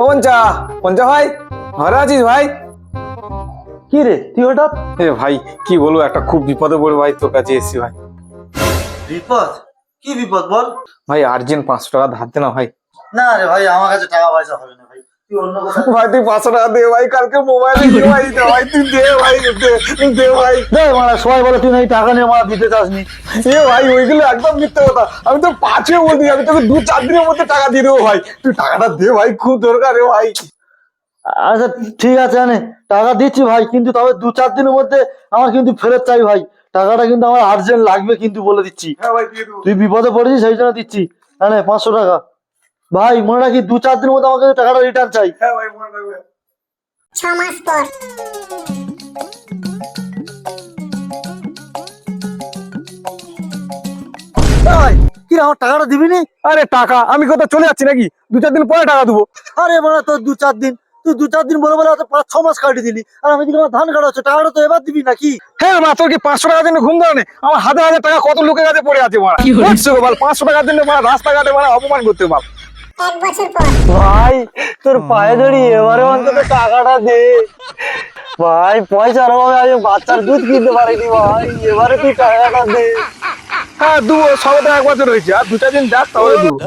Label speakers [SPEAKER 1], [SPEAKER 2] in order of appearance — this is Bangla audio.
[SPEAKER 1] ও পঞ্চা, পঞ্চা ভাই ঘরে আছিস ভাই?
[SPEAKER 2] কি রে তুই হঠাৎ?
[SPEAKER 1] এ ভাই কি বলবো, একটা খুব বিপদে পড়ে ভাই তোর কাছে এসেছি ভাই।
[SPEAKER 2] বিপদ? কি বিপদ বল?
[SPEAKER 1] ভাই আর্জেন্ট 500 টাকা ধার দে না ভাই।
[SPEAKER 2] না রে ভাই, আমার কাছে টাকা পয়সা হবে না ভাই, তুই অন্য কোথাও।
[SPEAKER 1] ভাই তুই 500 টাকা দে ভাই, কালকে মোবাইলে ইএমআই দে ভাই, তুই দে ভাই, দে ভাই।
[SPEAKER 2] দে মারা, সবাই বলে তুই নাকি টাকা নিয়ে মারা দিতে চাসনি।
[SPEAKER 1] এ ভাই ওইগুলো একদম মিথ্যে কথা, আমি তো পাঁচে বলছি, আমি তোকে 2-4 দিনের মধ্যে টাকা দিয়ে দেবো ভাই, তুই টাকাটা দে ভাই, খুব দরকার রে ভাই।
[SPEAKER 2] আচ্ছা ঠিক আছে, আনে টাকা দিচ্ছি ভাই, কিন্তু তবে 2-4 দিনের মধ্যে আমার কিন্তু ফেরত চাই ভাই। টাকাটা কিন্তু আমার আর্জেন্ট লাগবে, কিন্তু বলে দিচ্ছি।
[SPEAKER 1] হ্যাঁ ভাই দিয়ে দেবো।
[SPEAKER 2] তুই বিপদে পড়েছিস সেই জন্য দিচ্ছি। আনে 500 টাকা ভাই, মনে রাখি 2-4 দিনের মধ্যে আমাকে টাকাটা রিটার্ন চাই।
[SPEAKER 1] হ্যাঁ ভাই মনে রাখবে।
[SPEAKER 3] 6 মাস পর।
[SPEAKER 2] ভাই কি রে, আমার টাকাটা দিবি নি?
[SPEAKER 1] আরে টাকা আমি কোথাও চলে যাচ্ছি নাকি? 2-4 দিন পরে টাকা দেবো।
[SPEAKER 2] আরে মানে তোর 2-4 দিন, তুই 2-4 দিন বলে বলে 5-6 মাস কাটিয়ে দিলি, আর আমি দিকে আমার ধান কাটা হচ্ছে, টাকাটা তো এবার দিবি নাকি?
[SPEAKER 1] হ্যাঁ মা, তোর কি 500 টাকার জন্য ঘুম ধরে? আমার হাজার হাজার টাকা কত লোকের কাছে পড়ে আছে মারা, বুঝছো বল? 500 টাকার জন্য মারা রাস্তাঘাটে মারা অপমান করতে পার।
[SPEAKER 3] 1 বছর পর।
[SPEAKER 2] ভাই তোর পায়ে ধরি, এবারে অন্তত টাকাটা দে ভাই। পয়সার অভাবে আমি বাচ্চার দুধ কিনতে পারিনি ভাই, এবারে তুই টাকাটা দে।
[SPEAKER 1] হ্যাঁ দেবো, সবে তো 1 বছর হয়েছে, আর 2-4 দিন যাক তাহলে দেবো।